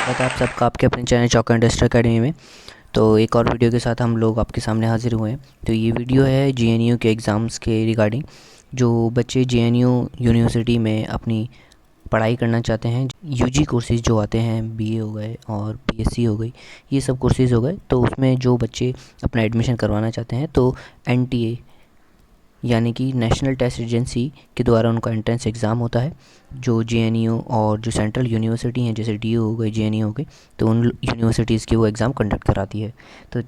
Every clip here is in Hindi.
स्वागत है आप सबका आपके अपने चैनल चौका इंडस्ट्री अकेडमी में। तो एक और वीडियो के साथ हम लोग आपके सामने हाजिर हुए हैं। तो ये वीडियो है जेएनयू के एग्ज़ाम्स के रिगार्डिंग। जो बच्चे जेएनयू यूनिवर्सिटी में अपनी पढ़ाई करना चाहते हैं, यूजी कोर्सेज़ जो आते हैं, बीए हो गए और बीएससी हो गई, ये सब कोर्सेज़ हो गए, तो उसमें जो बच्चे अपना एडमिशन करवाना चाहते हैं तो एनटीए यानी कि नेशनल टेस्ट एजेंसी के द्वारा उनका एंट्रेंस एग्ज़ाम होता है। जो जेएनयू और जो सेंट्रल यूनिवर्सिटी हैं जैसे डीयू हो गई, जेएनयू हो गई, तो उन यूनिवर्सिटीज़ के वो एग्ज़ाम कंडक्ट कराती है। तो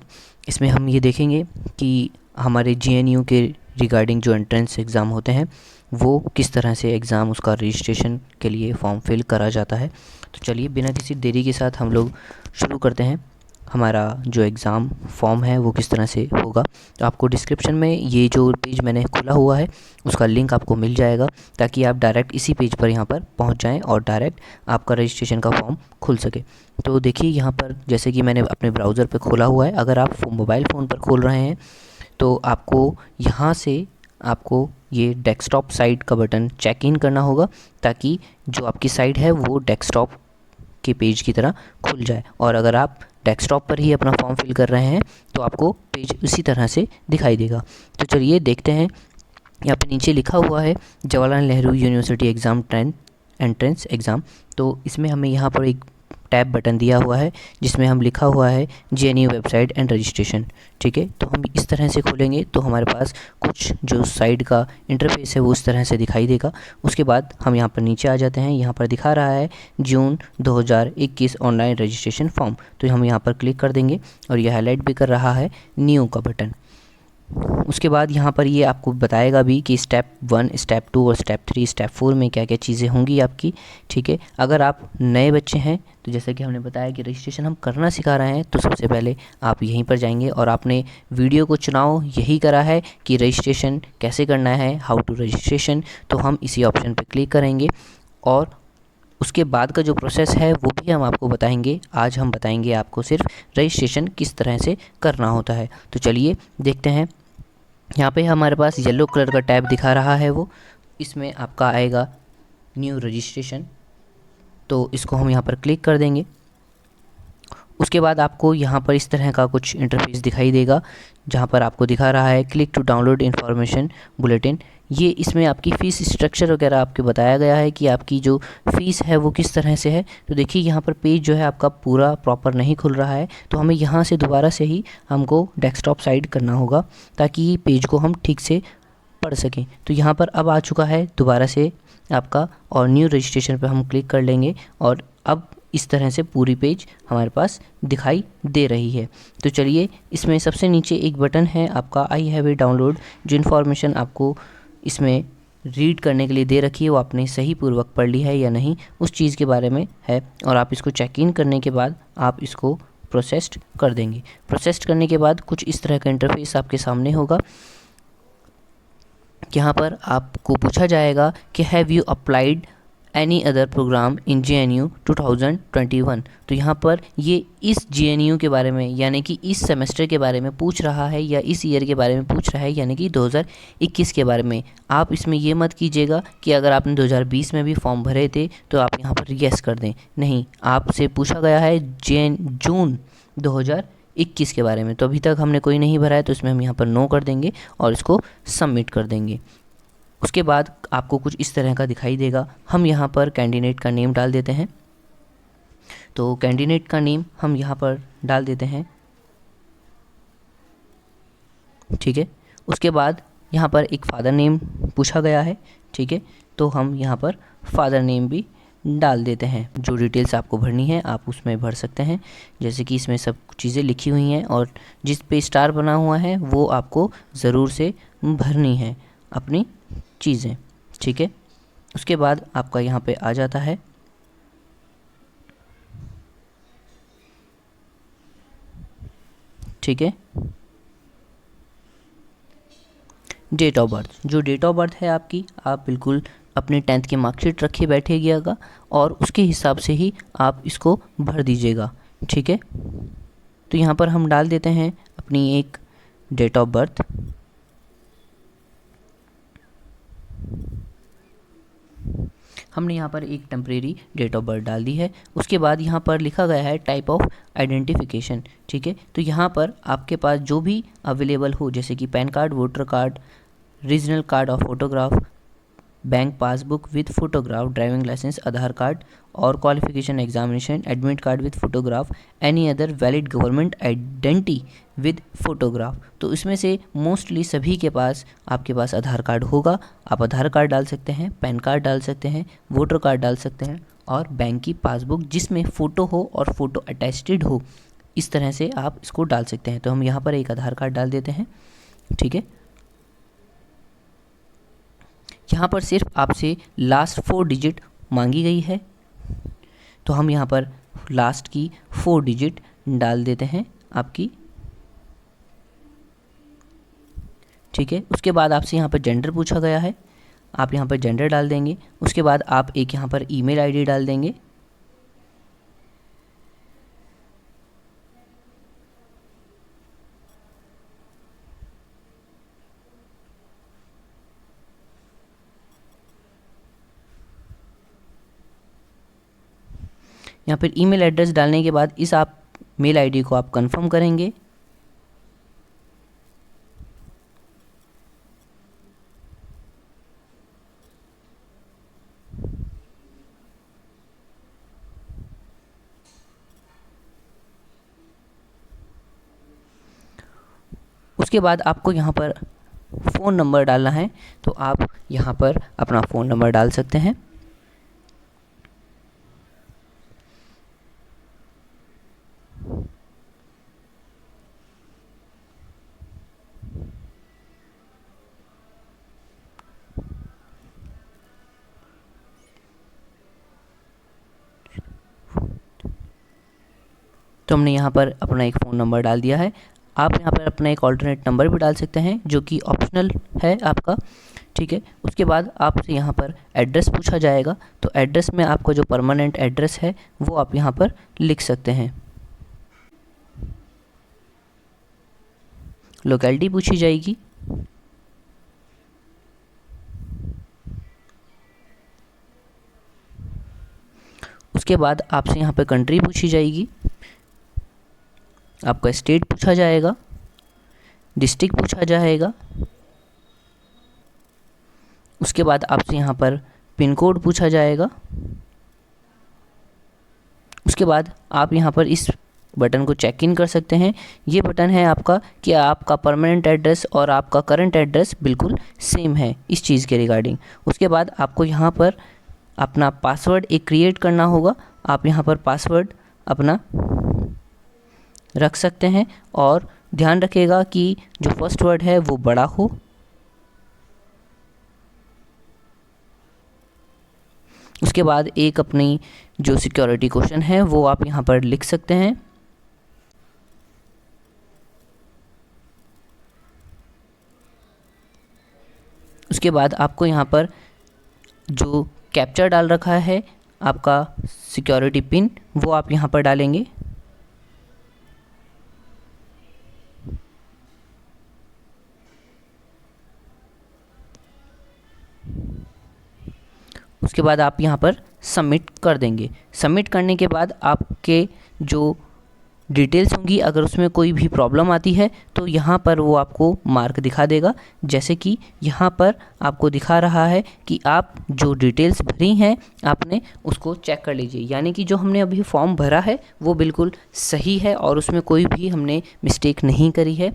इसमें हम ये देखेंगे कि हमारे जेएनयू के रिगार्डिंग जो एंट्रेंस एग्ज़ाम होते हैं वो किस तरह से एग्ज़ाम उसका रजिस्ट्रेशन के लिए फॉर्म फिल करा जाता है। तो चलिए बिना किसी देरी के साथ हम लोग शुरू करते हैं। हमारा जो एग्ज़ाम फॉर्म है वो किस तरह से होगा, तो आपको डिस्क्रिप्शन में ये जो पेज मैंने खुला हुआ है उसका लिंक आपको मिल जाएगा, ताकि आप डायरेक्ट इसी पेज पर यहाँ पर पहुँच जाएं और डायरेक्ट आपका रजिस्ट्रेशन का फॉर्म खुल सके। तो देखिए यहाँ पर जैसे कि मैंने अपने ब्राउज़र पे खोला हुआ है, अगर आप मोबाइल फ़ोन पर खोल रहे हैं तो आपको यहाँ से आपको ये डेस्कटॉप साइट का बटन चेक इन करना होगा, ताकि जो आपकी साइट है वो डेस्कटॉप के पेज की तरह खुल जाए। और अगर आप डेस्कटॉप पर ही अपना फॉर्म फिल कर रहे हैं तो आपको पेज उसी तरह से दिखाई देगा। तो चलिए देखते हैं। यहाँ पे नीचे लिखा हुआ है Jawaharlal Nehru university exam entrance exam. तो इसमें हमें यहाँ पर एक टैब बटन दिया हुआ है जिसमें हम लिखा हुआ है जेएनयू वेबसाइट एंड रजिस्ट्रेशन। ठीक है, तो हम इस तरह से खोलेंगे तो हमारे पास कुछ जो साइट का इंटरफेस है वो उस तरह से दिखाई देगा। उसके बाद हम यहाँ पर नीचे आ जाते हैं। यहाँ पर दिखा रहा है जून 2021 ऑनलाइन रजिस्ट्रेशन फॉर्म, तो हम यहाँ पर क्लिक कर देंगे और ये हाईलाइट भी कर रहा है न्यू का बटन। उसके बाद यहाँ पर ये आपको बताएगा भी कि स्टेप 1, स्टेप 2 और स्टेप 3, स्टेप 4 में क्या क्या चीज़ें होंगी आपकी। ठीक है, अगर आप नए बच्चे हैं तो जैसा कि हमने बताया कि रजिस्ट्रेशन हम करना सिखा रहे हैं, तो सबसे पहले आप यहीं पर जाएंगे और आपने वीडियो को चुनाव यही करा है कि रजिस्ट्रेशन कैसे करना है, हाउ टू रजिस्ट्रेशन। तो हम इसी ऑप्शन पर क्लिक करेंगे और उसके बाद का जो प्रोसेस है वो भी हम आपको बताएंगे। आज हम बताएंगे आपको सिर्फ रजिस्ट्रेशन किस तरह से करना होता है। तो चलिए देखते हैं। यहाँ पे हमारे पास येलो कलर का टैब दिखा रहा है, वो इसमें आपका आएगा न्यू रजिस्ट्रेशन। तो इसको हम यहाँ पर क्लिक कर देंगे। उसके बाद आपको यहाँ पर इस तरह का कुछ इंटरफेस दिखाई देगा, जहाँ पर आपको दिखा रहा है click to download information bulletin. ये इसमें आपकी फ़ीस स्ट्रक्चर वगैरह आपको बताया गया है कि आपकी जो फ़ीस है वो किस तरह से है। तो देखिए यहाँ पर पेज जो है आपका पूरा प्रॉपर नहीं खुल रहा है, तो हमें यहाँ से दोबारा से ही हमको डेस्कटॉप साइड करना होगा ताकि पेज को हम ठीक से पढ़ सकें। तो यहाँ पर अब आ चुका है दोबारा से आपका, और न्यू रजिस्ट्रेशन पर हम क्लिक कर लेंगे और अब इस तरह से पूरी पेज हमारे पास दिखाई दे रही है। तो चलिए इसमें सबसे नीचे एक बटन है आपका आई हैव ए डाउनलोड। जो इन्फॉर्मेशन आपको इसमें रीड करने के लिए दे रखी है वो आपने सही पूर्वक पढ़ ली है या नहीं, उस चीज़ के बारे में है। और आप इसको चेक इन करने के बाद आप इसको प्रोसेस्ड कर देंगे। प्रोसेस्ड करने के बाद कुछ इस तरह का इंटरफेस आपके सामने होगा। यहाँ पर आपको पूछा जाएगा कि have you applied any other program in JNU 2021। तो यहाँ पर ये इस जेएनयू के बारे में यानी कि इस सेमेस्टर के बारे में पूछ रहा है या इस ईयर के बारे में पूछ रहा है, यानी कि 2021 के बारे में। आप इसमें ये मत कीजिएगा कि अगर आपने 2020 में भी फॉर्म भरे थे तो आप यहाँ पर येस कर दें। नहीं, आपसे पूछा गया है जून 2021 के बारे में। तो अभी तक हमने कोई नहीं भरा है, तो इसमें हम यहाँ पर नो कर देंगे और इसको सबमिट कर देंगे। उसके बाद आपको कुछ इस तरह का दिखाई देगा। हम यहाँ पर कैंडिडेट का नेम डाल देते हैं। तो कैंडिडेट का नेम हम यहाँ पर डाल देते हैं। ठीक है, उसके बाद यहाँ पर एक फादर नेम पूछा गया है। ठीक है, तो हम यहाँ पर फादर नेम भी डाल देते हैं। जो डिटेल्स आपको भरनी है आप उसमें भर सकते हैं, जैसे कि इसमें सब चीज़ें लिखी हुई हैं और जिस पे स्टार बना हुआ है वो आपको ज़रूर से भरनी है अपनी चीज़ें। ठीक है, उसके बाद आपका यहाँ पे आ जाता है ठीक है डेट ऑफ बर्थ। जो डेट ऑफ बर्थ है आपकी, आप बिल्कुल अपने 10th की मार्कशीट रखे बैठिएगा और उसके हिसाब से ही आप इसको भर दीजिएगा। ठीक है, तो यहाँ पर हम डाल देते हैं अपनी एक डेट ऑफ बर्थ। हमने यहाँ पर एक टेम्परेरी डेट ऑफ बर्थ डाल दी है। उसके बाद यहाँ पर लिखा गया है टाइप ऑफ आइडेंटिफिकेशन, ठीक है। तो यहाँ पर आपके पास जो भी अवेलेबल हो, जैसे कि PAN card, voter card, regional card और photograph, bank passbook with photograph, driving licence, Aadhaar card और qualification examination, admit card with photograph, any other valid government identity with photograph. तो इसमें से मोस्टली सभी के पास आपके पास आधार कार्ड होगा। आप आधार कार्ड डाल सकते हैं, पैन कार्ड डाल सकते हैं, वोटर कार्ड डाल सकते हैं और बैंक की पासबुक जिसमें फ़ोटो हो और फ़ोटो अटैच्ड हो, इस तरह से आप इसको डाल सकते हैं। तो हम यहाँ पर एक आधार कार्ड डाल देते हैं, ठीक है। यहाँ पर सिर्फ आपसे लास्ट 4 डिजिट मांगी गई है, तो हम यहाँ पर लास्ट की 4 डिजिट डाल देते हैं आपकी, ठीक है। उसके बाद आपसे यहाँ पर जेंडर पूछा गया है, आप यहाँ पर जेंडर डाल देंगे। उसके बाद आप एक यहाँ पर ईमेल आईडी डाल देंगे। यहाँ पर ईमेल एड्रेस डालने के बाद इस आप मेल आईडी को आप कंफर्म करेंगे। उसके बाद आपको यहाँ पर फ़ोन नंबर डालना है, तो आप यहाँ पर अपना फ़ोन नंबर डाल सकते हैं। तो हमने यहाँ पर अपना एक फ़ोन नंबर डाल दिया है। आप यहाँ पर अपना एक ऑल्टरनेट नंबर भी डाल सकते हैं जो कि ऑप्शनल है आपका, ठीक है। उसके बाद आपसे यहाँ पर एड्रेस पूछा जाएगा, तो एड्रेस में आपका जो परमानेंट एड्रेस है वो आप यहाँ पर लिख सकते हैं। लोकेलिटी पूछी जाएगी, उसके बाद आपसे यहाँ पर कंट्री पूछी जाएगी, आपका स्टेट पूछा जाएगा, डिस्ट्रिक्ट पूछा जाएगा। उसके बाद आपसे यहाँ पर पिन कोड पूछा जाएगा। उसके बाद आप यहाँ पर इस बटन को चेक इन कर सकते हैं। ये बटन है आपका कि आपका परमानेंट एड्रेस और आपका करंट एड्रेस बिल्कुल सेम है इस चीज़ के रिगार्डिंग। उसके बाद आपको यहाँ पर अपना पासवर्ड एक क्रिएट करना होगा। आप यहाँ पर पासवर्ड अपना रख सकते हैं और ध्यान रखिएगा कि जो फर्स्ट वर्ड है वो बड़ा हो। उसके बाद एक अपनी जो सिक्योरिटी क्वेश्चन है वो आप यहाँ पर लिख सकते हैं। उसके बाद आपको यहाँ पर जो कैप्चा डाल रखा है आपका सिक्योरिटी पिन, वो आप यहाँ पर डालेंगे। उसके बाद आप यहाँ पर सबमिट कर देंगे। सबमिट करने के बाद आपके जो डिटेल्स होंगी, अगर उसमें कोई भी प्रॉब्लम आती है तो यहाँ पर वो आपको मार्क दिखा देगा। जैसे कि यहाँ पर आपको दिखा रहा है कि आप जो डिटेल्स भरी हैं आपने उसको चेक कर लीजिए, यानी कि जो हमने अभी फॉर्म भरा है वो बिल्कुल सही है और उसमें कोई भी हमने मिस्टेक नहीं करी है।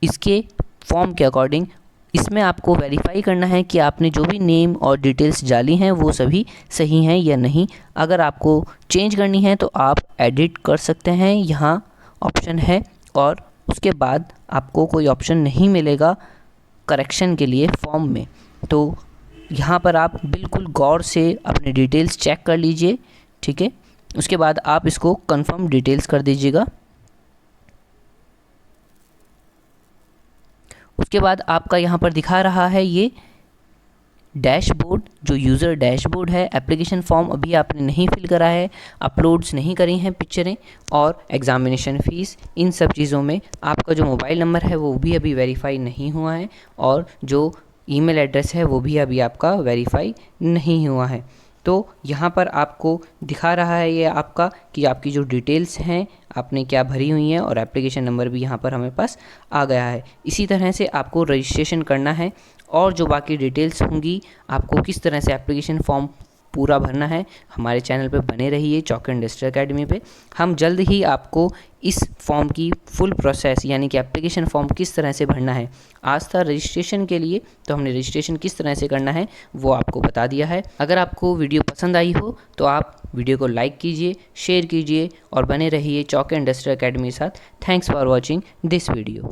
इसके फॉर्म के अकॉर्डिंग इसमें आपको वेरीफाई करना है कि आपने जो भी नेम और डिटेल्स डाली हैं वो सभी सही हैं या नहीं। अगर आपको चेंज करनी है तो आप एडिट कर सकते हैं, यहाँ ऑप्शन है। और उसके बाद आपको कोई ऑप्शन नहीं मिलेगा करेक्शन के लिए फॉर्म में। तो यहाँ पर आप बिल्कुल गौर से अपने डिटेल्स चेक कर लीजिए, ठीक है। उसके बाद आप इसको कंफर्म डिटेल्स कर दीजिएगा। उसके बाद आपका यहाँ पर दिखा रहा है ये डैशबोर्ड, जो यूज़र डैशबोर्ड है। एप्लीकेशन फॉर्म अभी आपने नहीं फिल करा है, अपलोड्स नहीं करी हैं पिक्चरें, और एग्ज़ामिनेशन फ़ीस, इन सब चीज़ों में आपका जो मोबाइल नंबर है वो भी अभी वेरीफाई नहीं हुआ है। और जो ईमेल एड्रेस है वो भी अभी आपका वेरीफाई नहीं हुआ है। तो यहाँ पर आपको दिखा रहा है ये आपका कि आपकी जो डिटेल्स हैं आपने क्या भरी हुई हैं, और एप्लीकेशन नंबर भी यहाँ पर हमें पास आ गया है। इसी तरह से आपको रजिस्ट्रेशन करना है, और जो बाकी डिटेल्स होंगी आपको किस तरह से एप्लीकेशन फॉर्म पूरा भरना है, हमारे चैनल पे बने रहिए चॉक एंड डस्टर एकेडमी पे। हम जल्द ही आपको इस फॉर्म की फुल प्रोसेस यानी कि एप्लीकेशन फॉर्म किस तरह से भरना है, आज था रजिस्ट्रेशन के लिए तो हमने रजिस्ट्रेशन किस तरह से करना है वो आपको बता दिया है। अगर आपको वीडियो पसंद आई हो तो आप वीडियो को लाइक कीजिए, शेयर कीजिए और बने रहिए चॉक एंड डस्टर एकेडमी के साथ। Thanks for watching this video.